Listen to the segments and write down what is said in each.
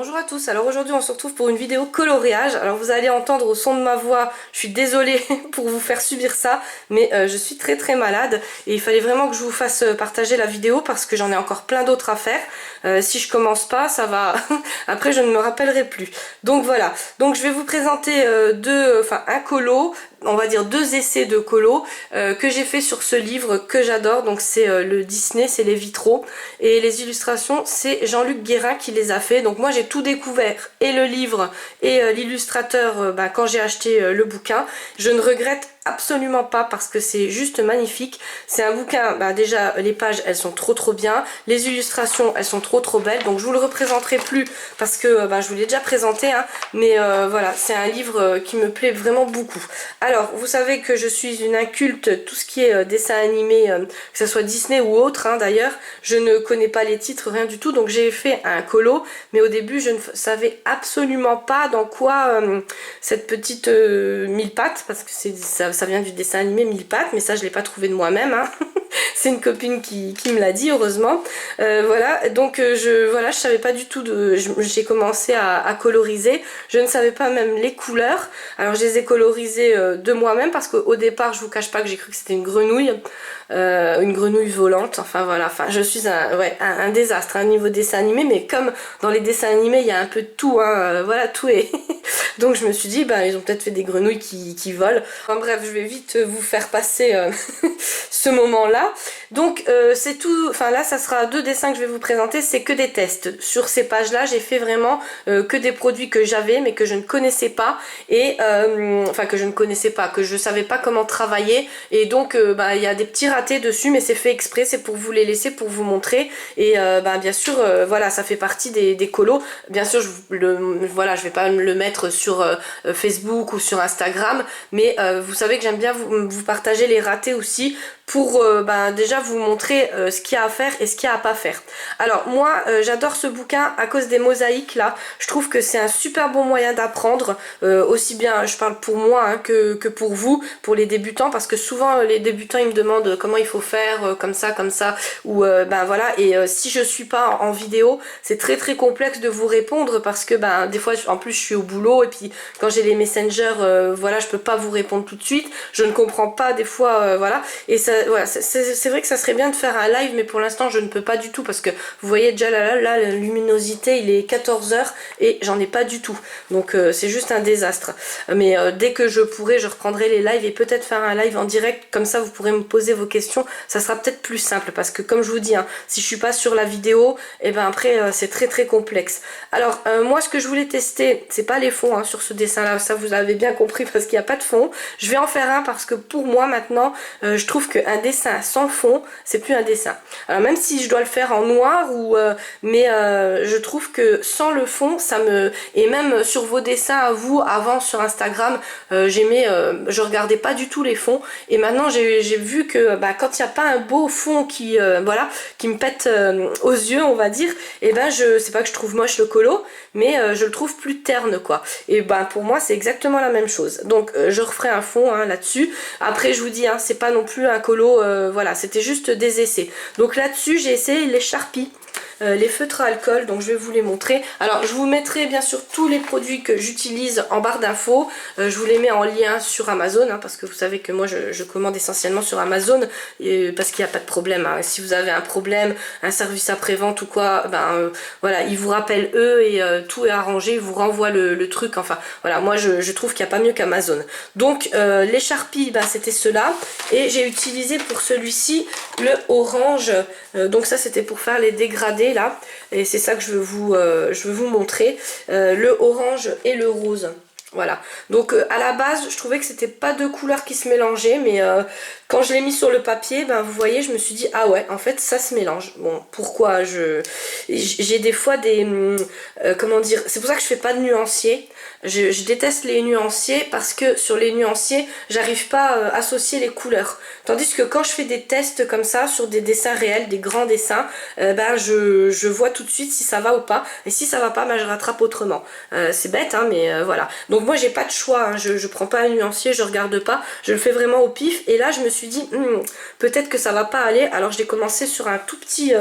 Bonjour à tous, alors aujourd'hui on se retrouve pour une vidéo coloriage. Alors vous allez entendre au son de ma voix, je suis désolée pour vous faire subir ça, mais je suis très malade et il fallait vraiment que je vous fasse partager la vidéo parce que j'en ai encore plein d'autres à faire. Si je commence pas, ça va, après je ne me rappellerai plus. Donc voilà, donc je vais vous présenter un colo, on va dire deux essais de colo que j'ai fait sur ce livre que j'adore. Donc c'est le Disney, c'est les vitraux, et les illustrations c'est Jean-Luc Guérin qui les a fait. Donc moi j'ai tout découvert, et le livre et l'illustrateur quand j'ai acheté le bouquin. Je ne regrette absolument pas parce que c'est juste magnifique. C'est un bouquin, déjà les pages elles sont trop bien, les illustrations elles sont trop belles, donc je vous le représenterai plus parce que je vous l'ai déjà présenté, hein, mais voilà, c'est un livre qui me plaît vraiment beaucoup. Alors vous savez que je suis une inculte, tout ce qui est dessin animé, que ce soit Disney ou autre, hein, d'ailleurs je ne connais pas les titres, rien du tout, donc j'ai fait un colo, mais au début je ne savais absolument pas dans quoi cette petite mille pattes, parce que ça vient du dessin animé Mille pattes, mais ça je l'ai pas trouvé de moi-même, hein. C'est une copine qui me l'a dit, heureusement. Voilà, donc je savais pas du tout j'ai commencé à coloriser, je ne savais pas même les couleurs. Alors je les ai colorisées de moi-même parce qu'au départ je vous cache pas que j'ai cru que c'était une grenouille volante, enfin voilà, je suis un désastre, hein, niveau dessin animé, mais comme dans les dessins animés il y a un peu de tout, hein, voilà, tout est donc je me suis dit ils ont peut-être fait des grenouilles qui volent. Enfin bref, je vais vite vous faire passer ce moment là. Donc c'est tout, enfin là ça sera deux dessins que je vais vous présenter, c'est que des tests. Sur ces pages là j'ai fait vraiment que des produits que j'avais mais que je ne connaissais pas, et que je ne connaissais pas, que je savais pas comment travailler, et donc il y a des petits ratés dessus, mais c'est fait exprès, c'est pour vous les laisser, pour vous montrer. Et bien sûr voilà, ça fait partie des colos. Bien sûr je vais pas le mettre sur Facebook ou sur Instagram, mais vous savez que j'aime bien vous partager les ratés aussi, pour déjà vous montrer ce qu'il y a à faire et ce qu'il y a à pas faire. Alors moi j'adore ce bouquin à cause des mosaïques là, je trouve que c'est un super bon moyen d'apprendre, aussi bien je parle pour moi, hein, que pour vous, pour les débutants, parce que souvent les débutants ils me demandent comment il faut faire, comme ça, ou voilà, et si je suis pas en vidéo c'est très complexe de vous répondre, parce que des fois en plus je suis au boulot, et puis quand j'ai les messengers, voilà, je peux pas vous répondre tout de suite, je ne comprends pas des fois, voilà, et ça, voilà, c'est vrai que ça serait bien de faire un live, mais pour l'instant je ne peux pas du tout, parce que vous voyez déjà là la luminosité il est 14 h et j'en ai pas du tout, donc c'est juste un désastre. Mais dès que je pourrai, je reprendrai les lives, et peut-être faire un live en direct, comme ça vous pourrez me poser vos questions, ça sera peut-être plus simple, parce que comme je vous dis, hein, si je suis pas sur la vidéo, et après c'est très complexe. Alors moi ce que je voulais tester, c'est pas les fonds, hein, sur ce dessin là, ça vous avez bien compris, parce qu'il n'y a pas de fond. Je vais en faire un parce que pour moi maintenant je trouve qu'un dessin sans fond c'est plus un dessin. Alors même si je dois le faire en noir, mais je trouve que sans le fond ça me... Et même sur vos dessins à vous avant sur Instagram, je regardais pas du tout les fonds, et maintenant j'ai vu que quand il n'y a pas un beau fond qui me pète aux yeux, on va dire, et c'est pas que je trouve moche le colo, mais je le trouve plus terne, quoi. Et pour moi c'est exactement la même chose, donc je referai un fond, hein, là-dessus. Après je vous dis, hein, c'est pas non plus un colo, voilà, c'était juste des essais. Donc là-dessus j'ai essayé les Sharpie, les feutres à alcool, donc je vais vous les montrer. Alors je vous mettrai bien sûr tous les produits que j'utilise en barre d'infos, je vous les mets en lien sur Amazon, hein, parce que vous savez que moi je commande essentiellement sur Amazon, parce qu'il n'y a pas de problème, hein. Si vous avez un problème, un service après-vente ou quoi, voilà, ils vous rappellent eux, et tout est arrangé, ils vous renvoient le truc, enfin voilà, moi je trouve qu'il n'y a pas mieux qu'Amazon. Donc les Sharpie, c'était ceux-là, et j'ai utilisé pour celui-ci le orange, donc ça c'était pour faire les dégradés là, et c'est ça que je veux vous montrer, le orange et le rose. Voilà, donc à la base je trouvais que c'était pas deux couleurs qui se mélangeaient, mais quand je l'ai mis sur le papier, vous voyez, je me suis dit ah ouais, en fait ça se mélange. Bon, pourquoi j'ai des fois des comment dire, c'est pour ça que je fais pas de nuancier. Je déteste les nuanciers, parce que sur les nuanciers j'arrive pas à associer les couleurs, tandis que quand je fais des tests comme ça sur des dessins réels, des grands dessins, je vois tout de suite si ça va ou pas, et si ça va pas, je rattrape autrement. C'est bête, hein, mais voilà. Donc Donc moi j'ai pas de choix, hein. Je prends pas un nuancier, je regarde pas, je le fais vraiment au pif. Et là je me suis dit peut-être que ça va pas aller. Alors j'ai commencé sur un tout petit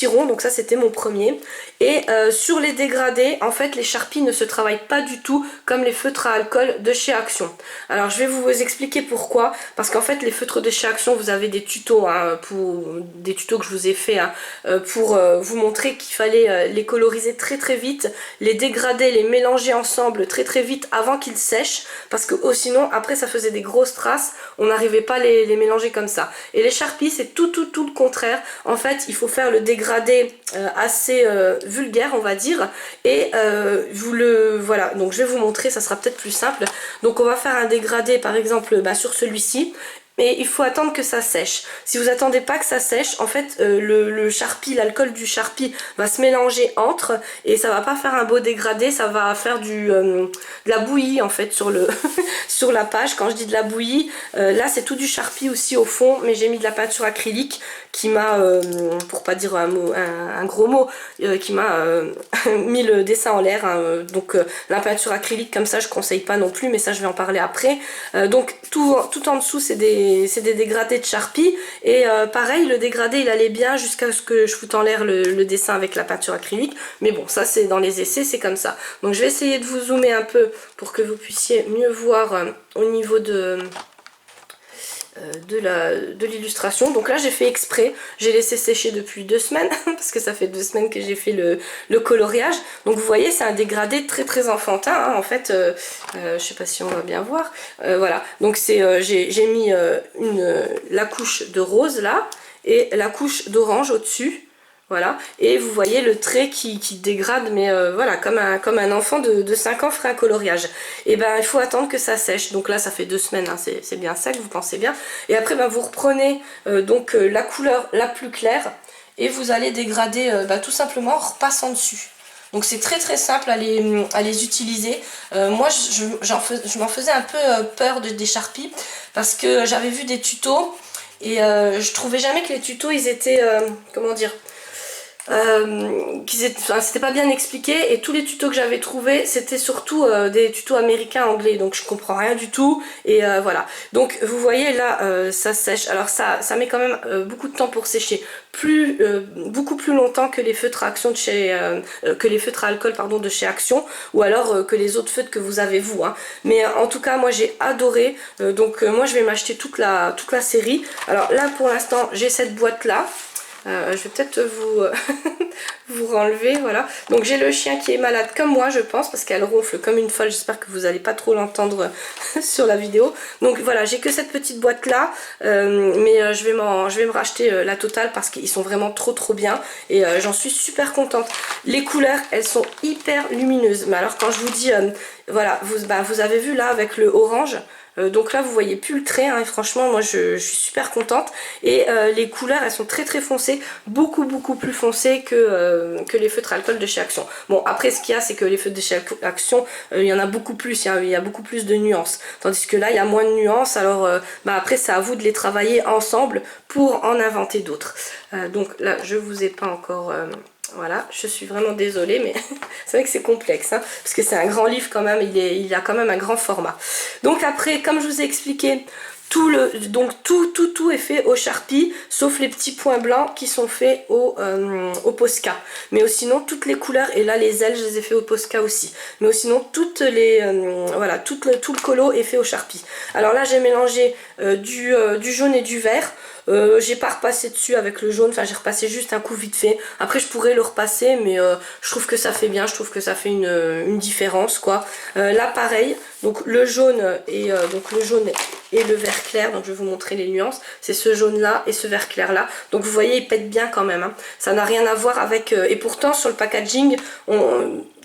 rond, donc ça c'était mon premier. Et sur les dégradés, en fait les Sharpies ne se travaillent pas du tout comme les feutres à alcool de chez Action. Alors je vais vous expliquer pourquoi. Parce qu'en fait les feutres de chez Action, vous avez des tutos, hein, des tutos que je vous ai fait, hein, pour vous montrer qu'il fallait les coloriser très très vite, les dégrader, les mélanger ensemble très très vite avant qu'ils sèchent, parce que sinon après ça faisait des grosses traces, on n'arrivait pas à les mélanger comme ça. Et les Sharpies c'est tout le contraire. En fait il faut faire le dégradé assez vulgaire on va dire, et voilà, donc je vais vous montrer, ça sera peut-être plus simple. Donc on va faire un dégradé par exemple sur celui-ci, mais il faut attendre que ça sèche. Si vous attendez pas que ça sèche, en fait le Sharpie, l'alcool du Sharpie va se mélanger entre, et ça va pas faire un beau dégradé, ça va faire de la bouillie en fait sur sur la page. Quand je dis de la bouillie, là c'est tout du Sharpie aussi au fond, mais j'ai mis de la peinture acrylique qui m'a, pour pas dire un gros mot, qui m'a mis le dessin en l'air, hein. Donc la peinture acrylique comme ça je conseille pas non plus, mais ça je vais en parler après. Donc tout en dessous c'est des dégradés de Sharpie, et pareil le dégradé il allait bien jusqu'à ce que je foute en l'air le dessin avec la peinture acrylique, mais bon ça c'est dans les essais, c'est comme ça. Donc je vais essayer de vous zoomer un peu pour que vous puissiez mieux voir au niveau de l'illustration. Donc là j'ai fait exprès, j'ai laissé sécher depuis 2 semaines parce que ça fait 2 semaines que j'ai fait le coloriage. Donc vous voyez c'est un dégradé très enfantin, hein, en fait. Je sais pas si on va bien voir, voilà, donc c'est j'ai mis la couche de rose là et la couche d'orange au dessus. Voilà, et vous voyez le trait qui dégrade, mais voilà, comme un enfant de 5 ans ferait un coloriage. Et ben il faut attendre que ça sèche. Donc là ça fait 2 semaines, hein, c'est bien ça que vous pensez bien. Et après ben, vous reprenez la couleur la plus claire et vous allez dégrader tout simplement en repassant dessus. Donc c'est très simple à les utiliser. Moi je m'en faisais un peu peur des Sharpies parce que j'avais vu des tutos et je trouvais jamais que les tutos ils étaient, comment dire, c'était pas bien expliqué, et tous les tutos que j'avais trouvés c'était surtout des tutos américains anglais, donc je comprends rien du tout, et voilà. Donc vous voyez là ça sèche. Alors ça met quand même beaucoup de temps pour sécher, beaucoup plus longtemps que les feutres à action de chez que les feutres à alcool pardon de chez Action, ou alors que les autres feutres que vous avez vous, hein. Mais en tout cas moi j'ai adoré, donc moi je vais m'acheter toute la série. Alors là pour l'instant j'ai cette boîte là. Je vais peut-être vous renlever, voilà. Donc j'ai le chien qui est malade comme moi je pense, parce qu'elle ronfle comme une folle. J'espère que vous n'allez pas trop l'entendre sur la vidéo. Donc voilà, j'ai que cette petite boîte là, mais je vais me racheter la totale parce qu'ils sont vraiment trop bien, et j'en suis super contente. Les couleurs elles sont hyper lumineuses, mais alors quand je vous dis voilà, vous avez vu là avec le orange. Donc là vous voyez plus le trait, hein, et franchement moi je suis super contente, et les couleurs elles sont très foncées, beaucoup plus foncées que les feutres à alcool de chez Action. Bon après ce qu'il y a c'est que les feutres de chez Action il y en a beaucoup plus, il y a beaucoup plus de nuances, tandis que là il y a moins de nuances. Alors après c'est à vous de les travailler ensemble pour en inventer d'autres. Donc là je vous ai pas encore... Voilà, je suis vraiment désolée, mais c'est vrai que c'est complexe, hein, parce que c'est un grand livre quand même, il a quand même un grand format. Donc après, comme je vous ai expliqué, tout est fait au Sharpie, sauf les petits points blancs qui sont faits au Posca. Mais sinon, toutes les couleurs, et là les ailes, je les ai fait au Posca aussi. Mais sinon, voilà, tout le colo est fait au Sharpie. Alors là, j'ai mélangé du jaune et du vert. J'ai pas repassé dessus avec le jaune, enfin j'ai repassé juste un coup vite fait. Après je pourrais le repasser, mais je trouve que ça fait bien, je trouve que ça fait une différence quoi. Là pareil, donc le jaune et le vert clair, donc je vais vous montrer les nuances. C'est ce jaune là et ce vert clair là, donc vous voyez il pète bien quand même, hein. Ça n'a rien à voir avec et pourtant sur le packaging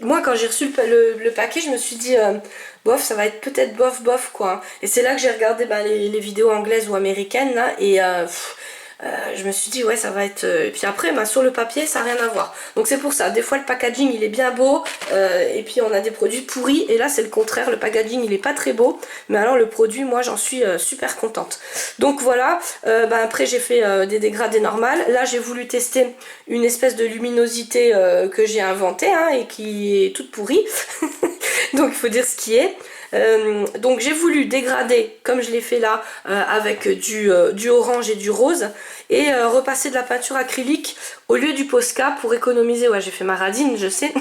moi quand j'ai reçu le paquet je me suis dit bof, ça va être peut-être bof quoi, hein. Et c'est là que j'ai regardé les vidéos anglaises ou américaines là, et je me suis dit ouais ça va être... Et puis après sur le papier ça n'a rien à voir. Donc c'est pour ça, des fois le packaging il est bien beau, et puis on a des produits pourris, et là c'est le contraire, le packaging il est pas très beau, mais alors le produit moi j'en suis super contente. Donc voilà, après j'ai fait des dégradés normales. Là j'ai voulu tester une espèce de luminosité que j'ai inventée, hein, et qui est toute pourrie. donc il faut dire ce qui est. Donc j'ai voulu dégrader comme je l'ai fait là avec du orange et du rose et repasser de la peinture acrylique au lieu du Posca pour économiser, ouais j'ai fait ma radine je sais,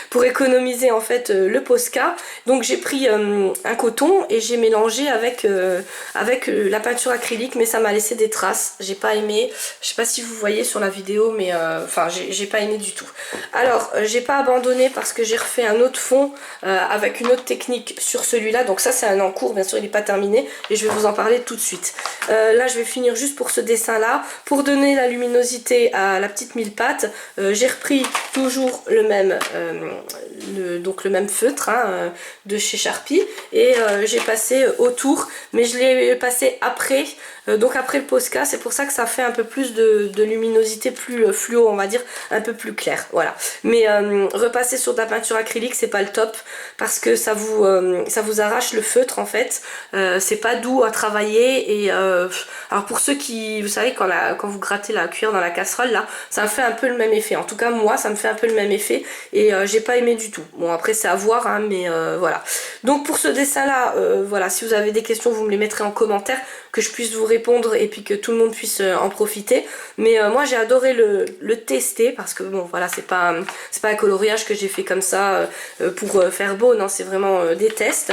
pour économiser en fait le Posca. Donc j'ai pris un coton et j'ai mélangé avec la peinture acrylique, mais ça m'a laissé des traces, j'ai pas aimé, je sais pas si vous voyez sur la vidéo, mais enfin j'ai pas aimé du tout. Alors j'ai pas abandonné parce que j'ai refait un autre fond avec une autre technique sur celui-là, donc ça c'est un en cours, bien sûr il n'est pas terminé et je vais vous en parler tout de suite. Là je vais finir juste pour ce dessin là, pour donner la luminosité à la petite mille pattes. J'ai repris toujours le même donc le même feutre hein, de chez Sharpie et j'ai passé autour, mais je l'ai passé après, donc après le Posca, c'est pour ça que ça fait un peu plus de luminosité, plus fluo on va dire, un peu plus clair, voilà. Mais repasser sur de la peinture acrylique c'est pas le top parce que ça vous arrache le feutre en fait, c'est pas doux à travailler et alors pour ceux qui, vous savez quand vous grattez la cuillère dans la casserole là, ça me fait un peu le même effet, en tout cas moi ça me fait un peu le même effet et j'ai pas aimé du tout. Bon après c'est à voir hein, mais voilà. Donc pour ce dessin là, voilà, si vous avez des questions vous me les mettrez en commentaire, que je puisse vous répondre et puis que tout le monde puisse en profiter. Mais moi j'ai adoré le tester parce que bon voilà, c'est pas un coloriage que j'ai fait comme ça pour faire beau, non c'est vraiment des tests.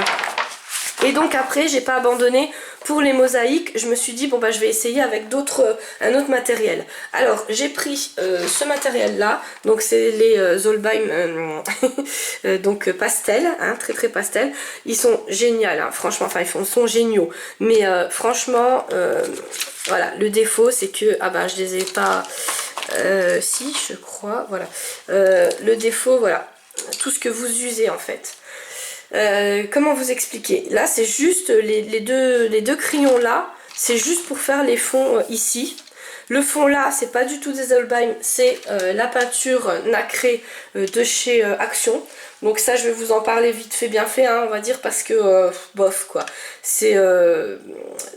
Et donc après j'ai pas abandonné pour les mosaïques, je me suis dit bon bah je vais essayer avec un autre matériel. Alors j'ai pris ce matériel là, donc c'est les Zolbeim donc pastel, hein, très très pastel. Ils sont géniaux hein, franchement, enfin ils sont géniaux. Mais franchement voilà, le défaut c'est que ah ben je les ai pas si je crois, voilà. Le défaut voilà, tout ce que vous usez en fait. Comment vous expliquer? Là c'est juste les deux crayons là, c'est juste pour faire les fonds ici. Le fond là c'est pas du tout des Zolbeim, c'est la peinture nacrée de chez Action. Donc ça je vais vous en parler vite fait bien fait hein, on va dire, parce que bof quoi. C'est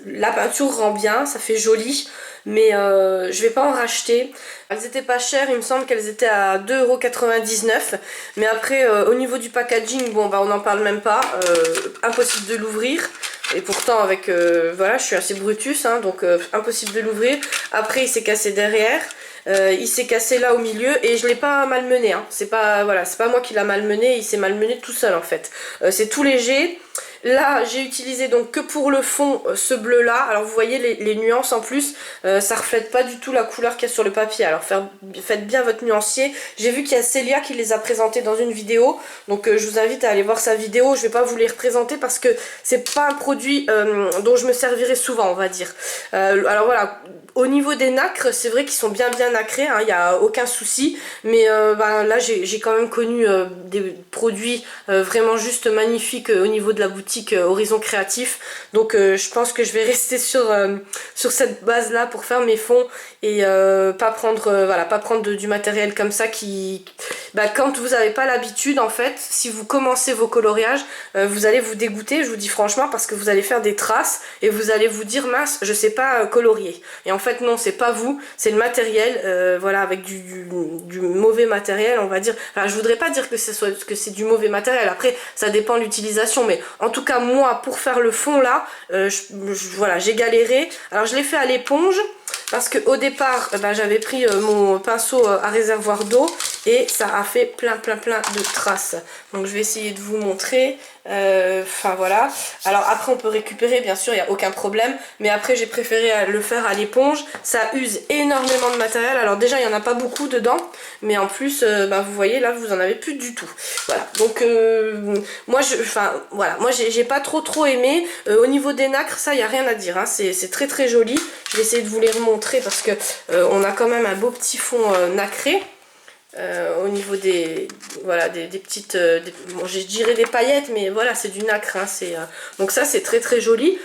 la peinture rend bien, ça fait joli, mais je vais pas en racheter. Elles étaient pas chères, il me semble qu'elles étaient à 2,99 €. Mais après au niveau du packaging, bon bah on n'en parle même pas, impossible de l'ouvrir. Et pourtant avec voilà, je suis assez brutus hein, donc impossible de l'ouvrir. Après il s'est cassé derrière. Il s'est cassé là au milieu et je l'ai pas malmené hein. C'est pas, voilà, c'est pas moi qui l'a malmené, il s'est malmené tout seul en fait. C'est tout léger. Là j'ai utilisé donc que pour le fond ce bleu là. Alors vous voyez les nuances en plus, ça reflète pas du tout la couleur qu'il y a sur le papier. Alors faites bien votre nuancier. J'ai vu qu'il y a Célia qui les a présentés dans une vidéo, donc je vous invite à aller voir sa vidéo. Je vais pas vous les représenter parce que c'est pas un produit dont je me servirai souvent on va dire. Alors voilà, au niveau des nacres c'est vrai qu'ils sont bien nacrés hein, il n'y a aucun souci, mais bah, là j'ai quand même connu des produits vraiment juste magnifiques au niveau de la boutique Horizon Créatif, donc je pense que je vais rester sur cette base là pour faire mes fonds et pas prendre voilà, pas prendre du matériel comme ça qui bah, quand vous n'avez pas l'habitude en fait, si vous commencez vos coloriages vous allez vous dégoûter, je vous dis franchement, parce que vous allez faire des traces et vous allez vous dire mince je sais pas colorier, et en fait non, c'est pas vous, c'est le matériel voilà, avec du mauvais matériel on va dire. Enfin, je voudrais pas dire que c'est du mauvais matériel, après ça dépend de l'utilisation, mais en tout cas moi pour faire le fond là voilà, j'ai galéré. Alors je l'ai fait à l'éponge parce que au départ j'avais pris mon pinceau à réservoir d'eau et ça a fait plein de traces, donc je vais essayer de vous montrer. Enfin voilà, alors après on peut récupérer bien sûr, il n'y a aucun problème, mais après j'ai préféré le faire à l'éponge. Ça use énormément de matériel, alors déjà il n'y en a pas beaucoup dedans, mais en plus vous voyez là vous en avez plus du tout. Voilà, donc moi j'ai pas trop aimé. Au niveau des nacres ça il n'y a rien à dire hein. C'est très joli. Je vais essayer de vous les remontrer parce que on a quand même un beau petit fond nacré. Au niveau des voilà, des petites bon, je dirais des paillettes, mais voilà, c'est du nacre hein, donc ça c'est très joli,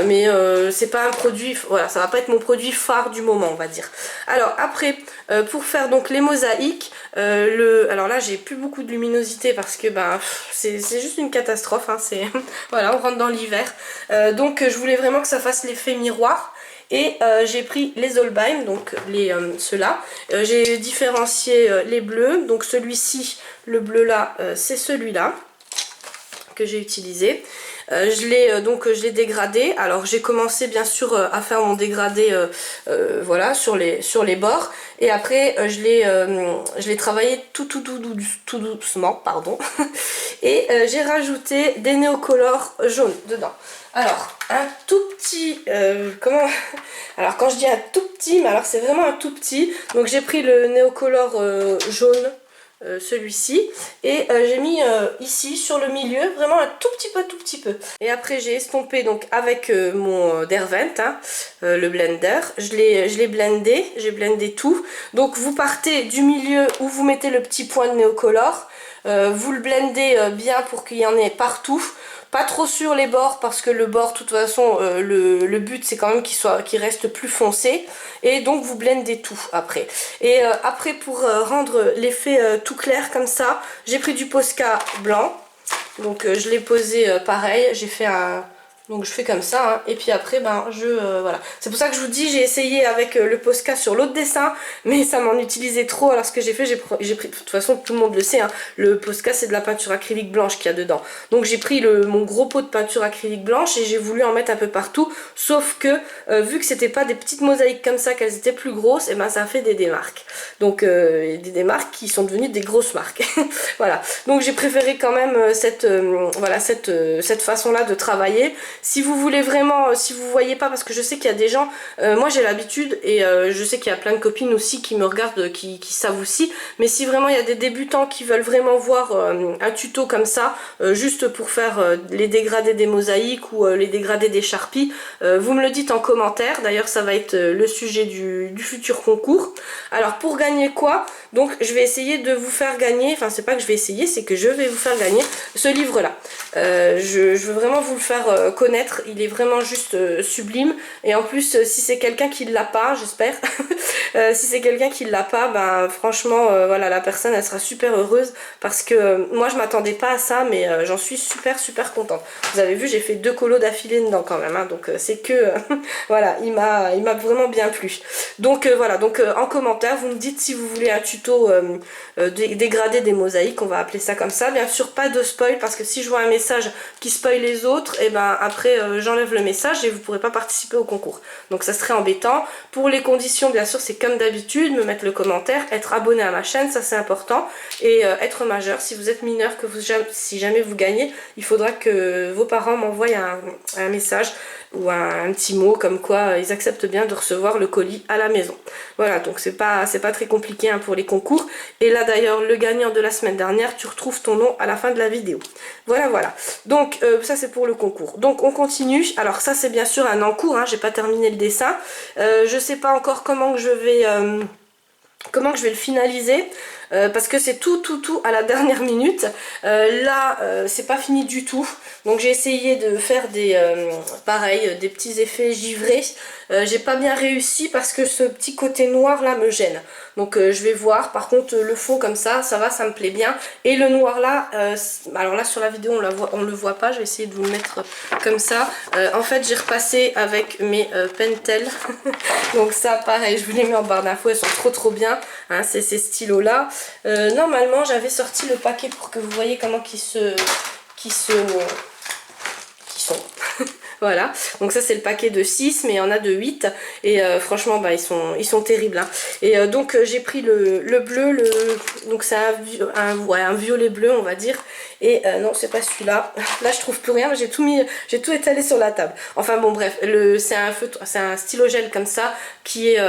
mais c'est pas un produit, voilà, ça va pas être mon produit phare du moment on va dire. Alors après pour faire donc les mosaïques, alors là j'ai plus beaucoup de luminosité parce que c'est juste une catastrophe hein, voilà, on rentre dans l'hiver, donc je voulais vraiment que ça fasse l'effet miroir. Et j'ai pris les Zolbeim, donc ceux-là. J'ai différencié les bleus, donc celui-ci, le bleu là, c'est celui-là que j'ai utilisé. Je l'ai dégradé. Alors j'ai commencé bien sûr à faire mon dégradé voilà, sur les bords. Et après je l'ai travaillé tout doucement, pardon. Et j'ai rajouté des néocolores jaunes dedans. Alors, un tout petit... Alors, quand je dis un tout petit, mais alors c'est vraiment un tout petit. Donc, j'ai pris le néocolore jaune, celui-ci. Et j'ai mis ici, sur le milieu, vraiment un tout petit peu. Et après, j'ai estompé donc avec mon Derwent, hein, le blender. Je l'ai blendé, j'ai blendé tout. Donc, vous partez du milieu où vous mettez le petit point de néocolore. Vous le blendez bien pour qu'il y en ait partout. Pas trop sur les bords parce que le bord, de toute façon, le but c'est quand même qu'il reste plus foncé. Et donc vous blendez tout après. Et après pour rendre l'effet tout clair comme ça, j'ai pris du Posca blanc. Donc je l'ai posé pareil, j'ai fait un... Donc je fais comme ça, hein. Et puis après voilà. C'est pour ça que je vous dis, j'ai essayé avec le Posca sur l'autre dessin, mais ça m'en utilisait trop. Alors ce que j'ai fait, j'ai pris, de toute façon tout le monde le sait, hein, le Posca c'est de la peinture acrylique blanche qu'il y a dedans. Donc j'ai pris mon gros pot de peinture acrylique blanche et j'ai voulu en mettre un peu partout. Sauf que vu que c'était pas des petites mosaïques comme ça, qu'elles étaient plus grosses, et ben ça a fait des démarques. Donc des démarques qui sont devenues des grosses marques. Voilà. Donc j'ai préféré quand même cette façon là de travailler. Si vous voulez vraiment, si vous voyez pas, parce que je sais qu'il y a des gens, moi j'ai l'habitude et je sais qu'il y a plein de copines aussi qui me regardent, qui savent aussi, mais si vraiment il y a des débutants qui veulent vraiment voir un tuto comme ça, juste pour faire les dégradés des mosaïques ou les dégradés des charpies, vous me le dites en commentaire. D'ailleurs ça va être le sujet du futur concours. Alors pour gagner quoi? Donc je vais essayer de vous faire gagner, enfin c'est pas que je vais essayer, c'est que je vais vous faire gagner ce livre là. Je veux vraiment vous le faire connaître, il est vraiment juste sublime. Et en plus si c'est quelqu'un qui l'a pas, j'espère, si c'est quelqu'un qui l'a pas, ben franchement voilà, la personne elle sera super heureuse parce que moi je m'attendais pas à ça, mais j'en suis super contente. Vous avez vu, j'ai fait 2 colos d'affilée dedans quand même, hein, donc c'est que voilà, il m'a vraiment bien plu. Donc voilà, donc en commentaire vous me dites si vous voulez un tuto dégradé des mosaïques, on va appeler ça comme ça. Bien sûr pas de spoil, parce que si je vois un message qui spoil les autres, et ben après j'enlève le message et vous pourrez pas participer au concours, donc ça serait embêtant. Pour les conditions bien sûr c'est comme d'habitude, me mettre le commentaire, être abonné à ma chaîne, ça c'est important, et être majeur. Si vous êtes mineur, si jamais vous gagnez, il faudra que vos parents m'envoient un message ou un petit mot comme quoi ils acceptent bien de recevoir le colis à la maison. Voilà, donc c'est pas très compliqué, hein, pour les concours. Et là d'ailleurs le gagnant de la semaine dernière, tu retrouves ton nom à la fin de la vidéo. Voilà. Donc ça c'est pour le concours. Donc on continue. Alors ça c'est bien sûr un en cours, hein, j'ai pas terminé le dessin. Je sais pas encore comment je vais le finaliser. Parce que c'est tout à la dernière minute. Là c'est pas fini du tout, donc j'ai essayé de faire pareil, des petits effets givrés. J'ai pas bien réussi parce que ce petit côté noir là me gêne, donc je vais voir. Par contre le fond comme ça va, ça me plaît bien. Et le noir là, alors là sur la vidéo on le voit pas, je vais essayer de vous le mettre comme ça. En fait j'ai repassé avec mes Pentel donc ça pareil, je vous les mets en barre d'infos, elles sont trop bien, hein, c'est ces stylos là. Normalement j'avais sorti le paquet pour que vous voyez comment qui sont. Voilà, donc ça c'est le paquet de 6, mais il y en a de 8. Et franchement bah, ils sont terribles, hein. Et donc j'ai pris le bleu, donc c'est un violet bleu on va dire. Et non c'est pas celui-là, là je trouve plus rien, j'ai tout étalé sur la table. Enfin bon bref, c'est un stylo gel comme ça, qui est,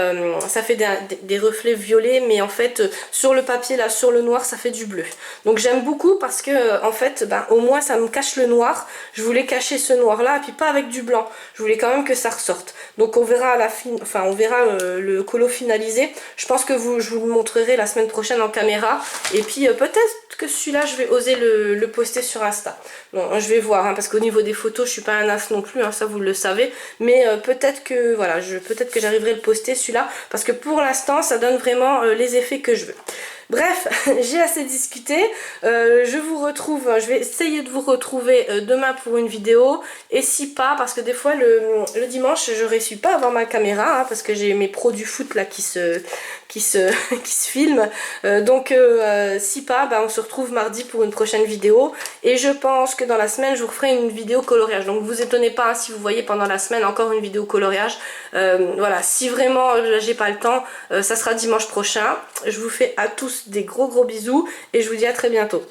ça fait des reflets violets, mais en fait sur le papier là, sur le noir ça fait du bleu. Donc j'aime beaucoup parce que en fait au moins ça me cache le noir. Je voulais cacher ce noir là, et puis pas avec du blanc, je voulais quand même que ça ressorte. Donc on verra à la fin, enfin on verra le colo finalisé. Je pense que je vous le montrerai la semaine prochaine en caméra. Et puis peut-être que celui-là je vais oser le poster sur Insta. Bon, je vais voir, hein, parce qu'au niveau des photos je suis pas un as non plus, hein, ça vous le savez. Mais peut-être que voilà, peut-être que j'arriverai à le poster celui-là, parce que pour l'instant ça donne vraiment les effets que je veux. Bref, j'ai assez discuté. Je vais essayer de vous retrouver demain pour une vidéo. Et si pas, parce que des fois le dimanche je réussis pas à avoir ma caméra, hein, parce que j'ai mes pros du foot là qui qui se, qui se filme. Donc si pas, bah, on se retrouve mardi pour une prochaine vidéo. Et je pense que dans la semaine, je vous referai une vidéo coloriage. Donc vous étonnez pas hein, si vous voyez pendant la semaine encore une vidéo coloriage. Voilà, si vraiment j'ai pas le temps, ça sera dimanche prochain. Je vous fais à tous des gros bisous et je vous dis à très bientôt.